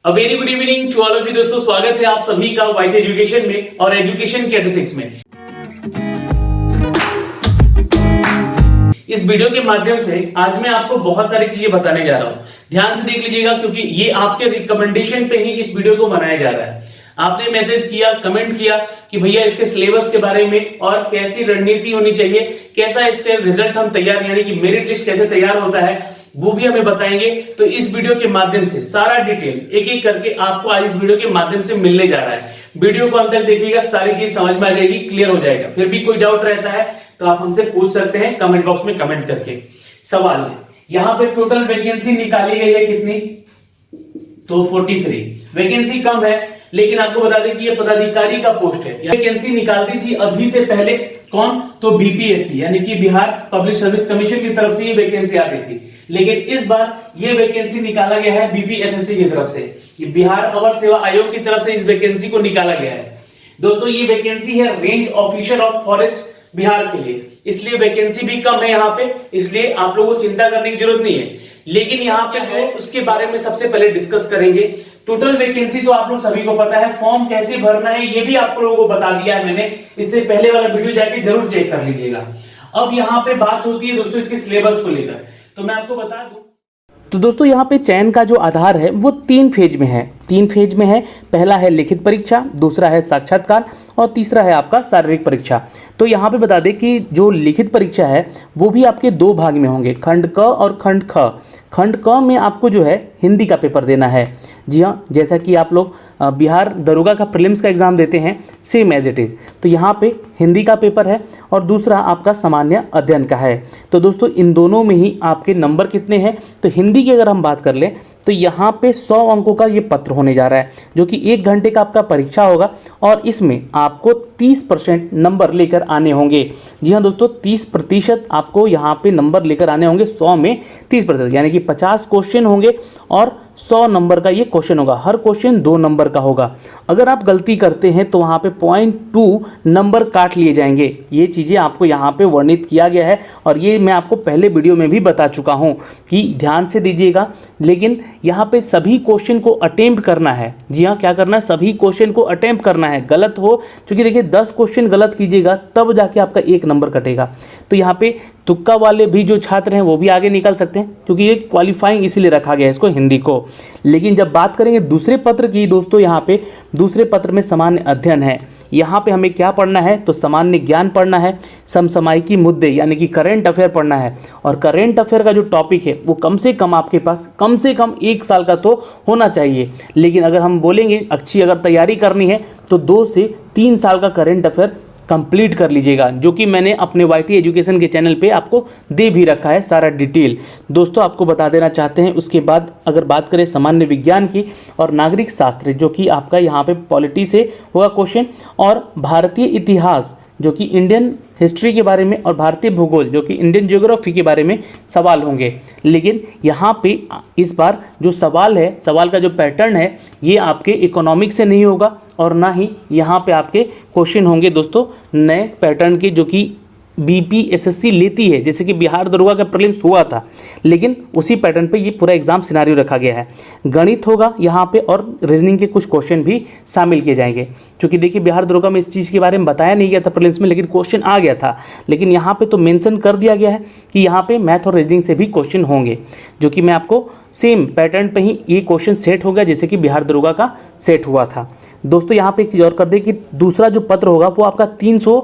A very good evening to all of you दोस्तों, स्वागत है आप सभी का वाइट एजुकेशन में और एजुकेशन के 86 में। इस वीडियो के माध्यम से आज मैं आपको बहुत सारी चीजें बताने जा रहा हूं। ध्यान से देख लीजिएगा क्योंकि ये आपके रिकमेंडेशन पे ही इस वीडियो को बनाया जा रहा है। आपने मैसेज किया, कमेंट किया कि भैया इसके सिलेबस के बारे में और कैसी रणनीति होनी चाहिए, कैसा इसके रिजल्ट हम तैयार यानी कि मेरिट लिस्ट कैसे तैयार होता है वो भी हमें बताएंगे। तो इस वीडियो के माध्यम से सारा डिटेल एक एक करके आपको आज इस वीडियो के माध्यम से मिलने जा रहा है। वीडियो को अंत तक देखिएगा, सारी चीज समझ में आ जाएगी, क्लियर हो जाएगा। फिर भी कोई डाउट रहता है तो आप हमसे पूछ सकते हैं कमेंट बॉक्स में कमेंट करके। सवाल है यहाँ पे टोटल वैकेंसी निकाली गई है कितनी, तो 43 वैकेंसी कम है, लेकिन आपको बता दें कि ये पदाधिकारी का पोस्ट है। वैकेंसी निकालती थी अभी से पहले कौन, तो बीपीएससी यानी कि बिहार पब्लिक सर्विस कमीशन की तरफ से ये वैकेंसी आती थी, लेकिन इस बार ये वैकेंसी निकाला गया है बीपीएसएससी की तरफ से, बिहार अवर सेवा आयोग की तरफ से इस वैकेंसी को निकाला गया है। दोस्तों ये वैकेंसी है range officer of forest Bihar के लिए, इसलिए वैकेंसी भी कम है यहाँ पे, इसलिए आप लोगों को चिंता करने की जरूरत नहीं है। लेकिन यहाँ पे जो उसके बारे में सबसे पहले डिस्कस करेंगे। टोटल वैकेंसी तो आप लोग सभी को पता है, फॉर्म कैसे भरना है ये भी आप लोगों को बता दिया है मैंने, इससे पहले वाला वीडियो जाके जरूर चेक कर लीजिएगा। अब यहाँ पे बात होती है दोस्तों इसके सिलेबस को लेकर, तो मैं आपको बता दूं। तो दोस्तों यहाँ पे चयन का जो आधार है वो तीन फेज में है। पहला है लिखित परीक्षा, दूसरा है साक्षात्कार और तीसरा है आपका शारीरिक परीक्षा। तो यहाँ पे बता दें कि जो लिखित परीक्षा है वो भी आपके दो भाग में होंगे, खंड क और खंड ख। खंड क में आपको जो है हिंदी का पेपर देना है। जी हाँ, जैसा कि आप लोग बिहार दरोगा का प्रीलिम्स का एग्ज़ाम देते हैं सेम एज इट इज़, तो यहाँ पे हिंदी का पेपर है और दूसरा आपका सामान्य अध्ययन का है। तो दोस्तों इन दोनों में ही आपके नंबर कितने हैं, तो हिंदी की अगर हम बात कर लें तो यहाँ पे 100 अंकों का ये पत्र होने जा रहा है, जो कि 1 घंटे का आपका परीक्षा होगा और इसमें आपको 30% नंबर लेकर आने होंगे। जी हाँ दोस्तों, 30% आपको यहाँ पे नंबर लेकर आने होंगे। 100 में 30% यानी कि 50 क्वेश्चन होंगे और 100 नंबर का ये क्वेश्चन होगा। हर क्वेश्चन 2 नंबर का होगा। अगर आप गलती करते हैं तो वहाँ पे 0.2 नंबर काट लिए जाएंगे। ये चीज़ें आपको यहाँ पे वर्णित किया गया है और ये मैं आपको पहले वीडियो में भी बता चुका हूँ कि ध्यान से दीजिएगा। लेकिन यहाँ पे सभी क्वेश्चन को अटेम्प्ट करना है। जी हाँ, क्या करना है, सभी क्वेश्चन को अटेम्प्ट करना है। गलत हो, क्योंकि देखिए 10 क्वेश्चन गलत कीजिएगा तब जाके आपका 1 नंबर कटेगा। तो यहाँ पे तुक्का वाले भी जो छात्र हैं वो भी आगे निकल सकते हैं, क्योंकि ये क्वालिफाइंग इसीलिए रखा गया है इसको हिंदी को। लेकिन जब बात करेंगे दूसरे पत्र की, दोस्तों यहाँ पे दूसरे पत्र में सामान्य अध्ययन है। यहाँ पे हमें क्या पढ़ना है, तो सामान्य ज्ञान पढ़ना है, समसामयिकी मुद्दे यानी कि करेंट अफेयर पढ़ना है। और करेंट अफेयर का जो टॉपिक है वो कम से कम आपके पास कम से कम 1 साल का तो होना चाहिए। लेकिन अगर हम बोलेंगे अच्छी अगर तैयारी करनी है तो 2 से 3 साल का करेंट अफेयर कंप्लीट कर लीजिएगा, जो कि मैंने अपने वाईटी एजुकेशन के चैनल पे आपको दे भी रखा है सारा डिटेल। दोस्तों आपको बता देना चाहते हैं। उसके बाद अगर बात करें सामान्य विज्ञान की और नागरिक शास्त्र, जो कि आपका यहाँ पे पॉलिटी से होगा क्वेश्चन, और भारतीय इतिहास जो कि इंडियन हिस्ट्री के बारे में, और भारतीय भूगोल जो कि इंडियन ज्योग्राफी के बारे में सवाल होंगे। लेकिन यहाँ पे इस बार जो सवाल है, सवाल का जो पैटर्न है ये आपके इकोनॉमिक्स से नहीं होगा और ना ही यहाँ पे आपके क्वेश्चन होंगे दोस्तों नए पैटर्न के, जो कि बीपीएसएससी लेती है, जैसे कि बिहार दरोगा का प्रीलिम्स हुआ था, लेकिन उसी पैटर्न पे ये पूरा एग्जाम सिनारियो रखा गया है। गणित होगा यहाँ पे और रीजनिंग के कुछ क्वेश्चन भी शामिल किए जाएंगे, क्योंकि देखिए बिहार दरोगा में इस चीज़ के बारे में बताया नहीं गया था प्रीलिम्स में, लेकिन क्वेश्चन आ गया था। लेकिन यहाँ पे तो मेंशन कर दिया गया है कि यहाँ पे मैथ और रीजनिंग से भी क्वेश्चन होंगे, जो कि मैं आपको सेम पैटर्न पे ही ये क्वेश्चन सेट हो गया जैसे कि बिहार दरोगा का सेट हुआ था। दोस्तों यहाँ पे एक चीज़ और कर दें कि दूसरा जो पत्र होगा वो आपका 300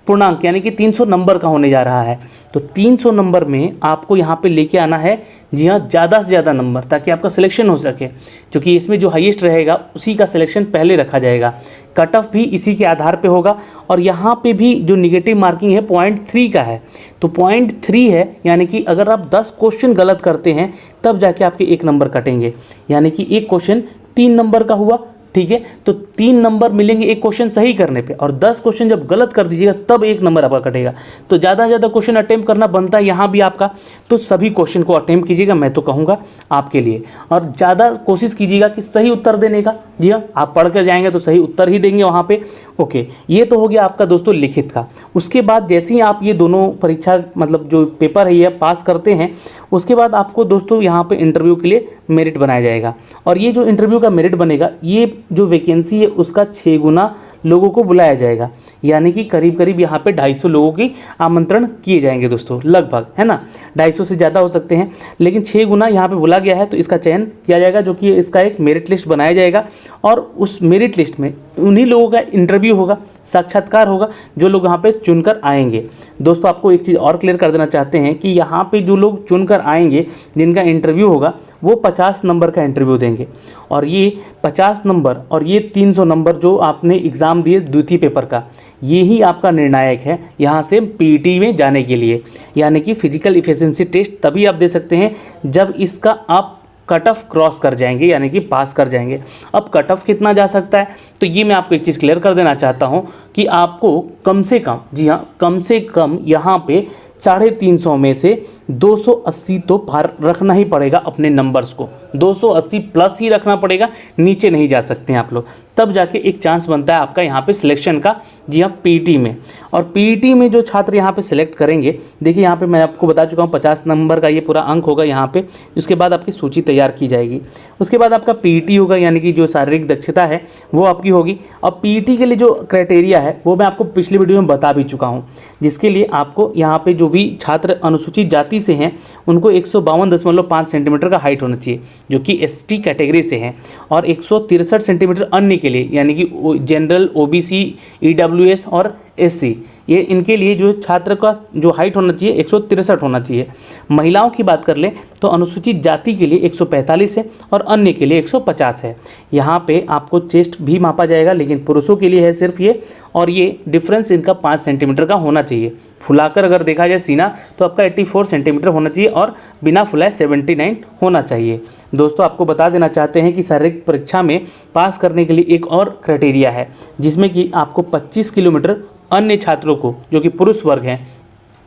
पूर्णांक यानी कि 300 नंबर का होने जा रहा है। तो 300 नंबर में आपको यहाँ पे लेके आना है, जी हाँ, ज़्यादा से ज़्यादा नंबर, ताकि आपका सिलेक्शन हो सके, क्योंकि इसमें जो हाईएस्ट रहेगा उसी का सिलेक्शन पहले रखा जाएगा। कट ऑफ भी इसी के आधार पे होगा और यहाँ पे भी जो निगेटिव मार्किंग है 0.3 का है। तो 0.3 है, यानी कि अगर आप 10 क्वेश्चन गलत करते हैं तब जाके आपके 1 नंबर कटेंगे, यानी कि एक क्वेश्चन 3 नंबर का हुआ, ठीक है। तो 3 नंबर मिलेंगे एक क्वेश्चन सही करने पे, और 10 क्वेश्चन जब गलत कर दीजिएगा तब 1 नंबर आपका कटेगा। तो ज़्यादा से ज़्यादा क्वेश्चन अटेम्प्ट करना बनता है यहाँ भी आपका, तो सभी क्वेश्चन को अटेम्प्ट कीजिएगा, मैं तो कहूँगा आपके लिए। और ज़्यादा कोशिश कीजिएगा कि सही उत्तर देने का। जी हाँ, आप पढ़ कर जाएंगे तो सही उत्तर ही देंगे वहाँ पे। ओके, ये तो हो गया आपका दोस्तों लिखित का। उसके बाद जैसे ही आप ये दोनों परीक्षा मतलब जो पेपर है ये पास करते हैं, उसके बाद आपको दोस्तों यहाँ पे इंटरव्यू के लिए मेरिट बनाया जाएगा। और ये जो इंटरव्यू का मेरिट बनेगा, ये जो वैकेंसी है उसका 6 गुना लोगों को बुलाया जाएगा, यानी कि करीब करीब यहाँ पे 250 लोगों की आमंत्रण किए जाएंगे दोस्तों, लगभग, है ना। 250 से ज़्यादा हो सकते हैं, लेकिन 6 गुना यहाँ पे बुला गया है, तो इसका चयन किया जाएगा, जो कि इसका एक मेरिट लिस्ट बनाया जाएगा। और उस मेरिट लिस्ट में उन्हीं लोगों का इंटरव्यू होगा, साक्षात्कार होगा, जो लोग यहाँ पे चुनकर आएंगे। दोस्तों आपको एक चीज़ और क्लियर कर देना चाहते हैं कि यहाँ पे जो लोग चुनकर आएंगे, जिनका इंटरव्यू होगा, वो 50 नंबर का इंटरव्यू देंगे। और ये 50 नंबर और ये 300 नंबर जो आपने एग्ज़ाम दिए द्वितीय पेपर का, ये ही आपका निर्णायक है यहाँ से पीईटी में जाने के लिए, यानी कि फिजिकल इफिशिएंसी टेस्ट तभी आप दे सकते हैं जब इसका आप कट ऑफ क्रॉस कर जाएंगे, यानी कि पास कर जाएंगे। अब कट ऑफ कितना जा सकता है, तो ये मैं आपको एक चीज़ क्लियर कर देना चाहता हूँ कि आपको कम से कम, जी हाँ, कम से कम यहाँ पे 350 में से 280 तो पार रखना ही पड़ेगा अपने नंबर्स को, 280 प्लस ही रखना पड़ेगा, नीचे नहीं जा सकते हैं आप लोग, तब जाके एक चांस बनता है आपका यहाँ पे सिलेक्शन का। जी हाँ, पीईटी में। और पीईटी में जो छात्र यहाँ पे सिलेक्ट करेंगे, देखिए यहाँ पे मैं आपको बता चुका हूँ 50 नंबर का ये पूरा अंक होगा यहाँ पे। उसके बाद आपकी सूची तैयार की जाएगी, उसके बाद आपका पीईटी होगा, यानी कि जो शारीरिक दक्षता है वो आपकी होगी। और पीईटी के लिए जो क्राइटेरिया है वो मैं आपको पिछली वीडियो में बता भी चुका हूँ, जिसके लिए आपको यहाँ पे जो भी छात्र अनुसूचित जाति से हैं उनको 152.5 सेंटीमीटर का हाइट होना चाहिए, जो कि एसटी कैटेगरी से हैं, और 163 सेंटीमीटर अन्य के लिए, यानी कि जनरल, ओबीसी, ईडब्ल्यूएस और एससी, ये इनके लिए जो छात्र का जो हाइट होना चाहिए 163 होना चाहिए। महिलाओं की बात कर लें तो अनुसूचित जाति के लिए 145 है और अन्य के लिए 150 है। यहाँ पे आपको चेस्ट भी मापा जाएगा, लेकिन पुरुषों के लिए है सिर्फ ये, और ये डिफरेंस इनका 5 सेंटीमीटर का होना चाहिए। फुलाकर अगर देखा जाए सीना तो आपका 84 सेंटीमीटर होना चाहिए, और बिना फुलाए 79 होना चाहिए। दोस्तों आपको बता देना चाहते हैं कि शारीरिक परीक्षा में पास करने के लिए एक और क्राइटेरिया है, जिसमें कि आपको 25 किलोमीटर अन्य छात्रों को, जो कि पुरुष वर्ग हैं,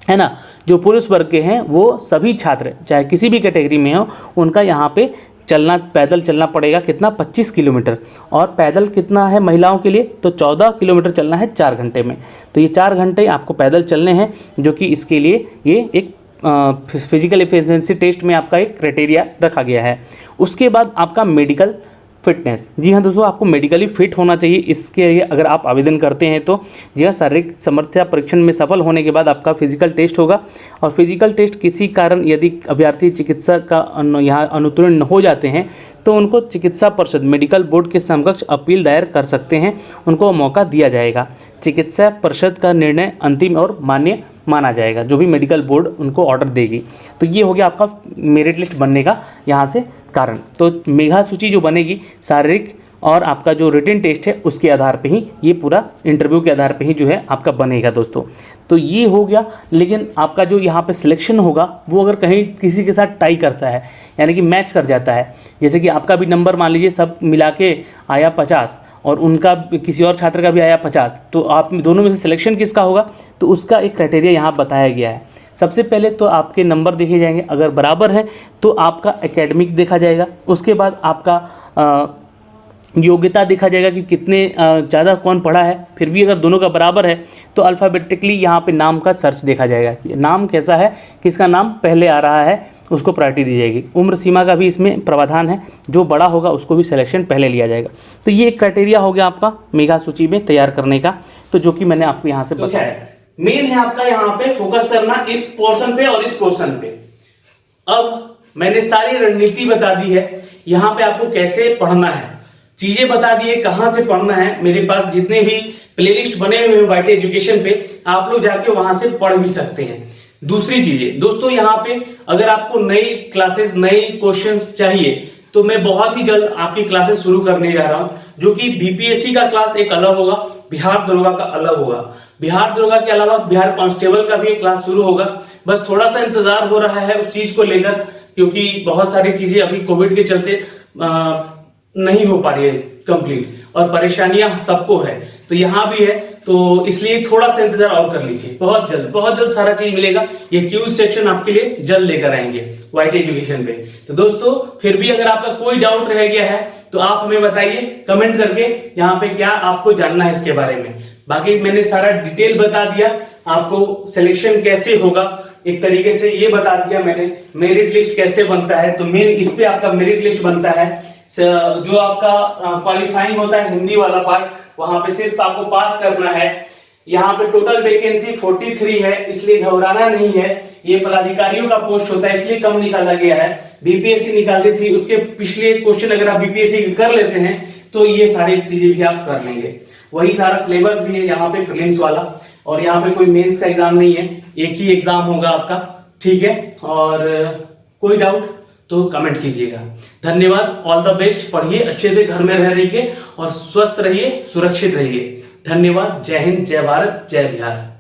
है ना, जो पुरुष वर्ग के हैं वो सभी छात्र चाहे किसी भी कैटेगरी में हो, उनका यहाँ पे चलना, पैदल चलना पड़ेगा। कितना? 25 किलोमीटर। और पैदल कितना है महिलाओं के लिए? तो 14 किलोमीटर चलना है 4 घंटे में। तो ये 4 घंटे आपको पैदल चलने हैं, जो कि इसके लिए ये एक फिजिकल एफिशिएंसी टेस्ट में आपका एक क्राइटेरिया रखा गया है। उसके बाद आपका मेडिकल फिटनेस। जी हाँ दोस्तों, आपको मेडिकली फिट होना चाहिए। इसके लिए अगर आप आवेदन करते हैं तो जी हाँ, शारीरिक सामर्थ्य परीक्षण में सफल होने के बाद आपका फिजिकल टेस्ट होगा। और फिजिकल टेस्ट किसी कारण यदि अभ्यर्थी चिकित्सा का यहाँ अनुत्तीर्ण हो जाते हैं तो उनको चिकित्सा परिषद मेडिकल बोर्ड के समकक्ष अपील दायर कर सकते हैं, उनको मौका दिया जाएगा। चिकित्सा परिषद का निर्णय अंतिम और मान्य माना जाएगा, जो भी मेडिकल बोर्ड उनको ऑर्डर देगी। तो ये हो गया आपका मेरिट लिस्ट बनने का यहाँ से कारण। तो मेधा सूची जो बनेगी शारीरिक और आपका जो रिटन टेस्ट है उसके आधार पे ही, ये पूरा इंटरव्यू के आधार पे ही जो है आपका बनेगा दोस्तों। तो ये हो गया। लेकिन आपका जो यहाँ पे सिलेक्शन होगा वो अगर कहीं किसी के साथ टाई करता है, यानी कि मैच कर जाता है, जैसे कि आपका भी नंबर मान लीजिए सब मिला के आया 50 और उनका किसी और छात्र का भी आया 50, तो आप दोनों में से सिलेक्शन किसका होगा, तो उसका एक क्राइटेरिया यहाँ बताया गया है। सबसे पहले तो आपके नंबर देखे जाएंगे, अगर बराबर है तो आपका एकेडमिक देखा जाएगा। उसके बाद आपका योग्यता देखा जाएगा कि कितने ज़्यादा कौन पढ़ा है। फिर भी अगर दोनों का बराबर है तो अल्फ़ाबेटिकली यहाँ पे नाम का सर्च देखा जाएगा, नाम कैसा है, किसका नाम पहले आ रहा है, उसको प्रायोरिटी दी जाएगी। उम्र सीमा का भी इसमें प्रावधान है, जो बड़ा होगा उसको भी सिलेक्शन पहले लिया जाएगा। तो ये एक क्राइटेरिया हो गया आपका मेगा सूची में तैयार करने का, तो जो कि मैंने आपको यहाँ से बताया। मेन है आपका यहाँ पे फोकस करना इस पोर्शन पे और इस पोर्शन पे। अब मैंने सारी रणनीति बता दी है, यहाँ पे आपको कैसे पढ़ना है, चीजें बता दी है, कहां से पढ़ना है। मेरे पास जितने भी प्लेलिस्ट बने हुए हैं वाईटी एजुकेशन पे, आप लोग जाके वहां से पढ़ भी सकते हैं। दूसरी चीजें दोस्तों, यहाँ पे अगर आपको नई क्लासेस, नई क्वेश्चंस चाहिए तो मैं बहुत ही जल्द आपकी क्लासेस शुरू करने जा रहा हूं, जो कि बीपीएससी का क्लास एक अलग होगा, बिहार दरोगा का अलग होगा। बिहार दरोगा के अलावा बिहार कांस्टेबल का भी एक क्लास शुरू होगा। बस थोड़ा सा इंतजार हो रहा है उस चीज को लेकर, क्योंकि बहुत सारी चीजें अभी कोविड के चलते नहीं हो पा रही है कंप्लीट। और परेशानियां सबको है, तो यहाँ भी है, तो इसलिए थोड़ा सा इंतजार और कर लीजिए। बहुत जल्द सारा चीज मिलेगा। ये क्यूज सेक्शन आपके लिए जल्द लेकर आएंगे वाइट एजुकेशन पे। तो दोस्तों फिर भी अगर आपका कोई डाउट रह गया है तो आप हमें बताइए कमेंट करके, यहाँ पे क्या आपको जानना है इसके बारे में। बाकी मैंने सारा डिटेल बता दिया, आपको सिलेक्शन कैसे होगा एक तरीके से ये बता दिया मैंने, मेरिट लिस्ट कैसे बनता है। तो मेन इस पे आपका मेरिट लिस्ट बनता है, जो आपका क्वालिफाइंग होता है हिंदी वाला पार्ट, वहां पे सिर्फ आपको पास करना है। यहाँ पे टोटल वैकेंसी 43 है, इसलिए घबराना नहीं है। ये पदाधिकारियों का पोस्ट होता है इसलिए कम निकाला गया है। बीपीएससी निकालती थी, उसके पिछले क्वेश्चन अगर आप बीपीएससी कर लेते हैं तो ये सारी चीजें भी आप कर लेंगे। वही सारा सिलेबस भी है यहाँ पे प्रीलिम्स वाला, और यहाँ पे कोई मेंस का एग्जाम नहीं है, एक ही एग्जाम होगा आपका, ठीक है। और कोई डाउट तो कमेंट कीजिएगा। धन्यवाद, ऑल द बेस्ट, पढ़िए अच्छे से, घर में रह रहिए और स्वस्थ रहिए, सुरक्षित रहिए। धन्यवाद, जय हिंद, जय भारत, जय बिहार।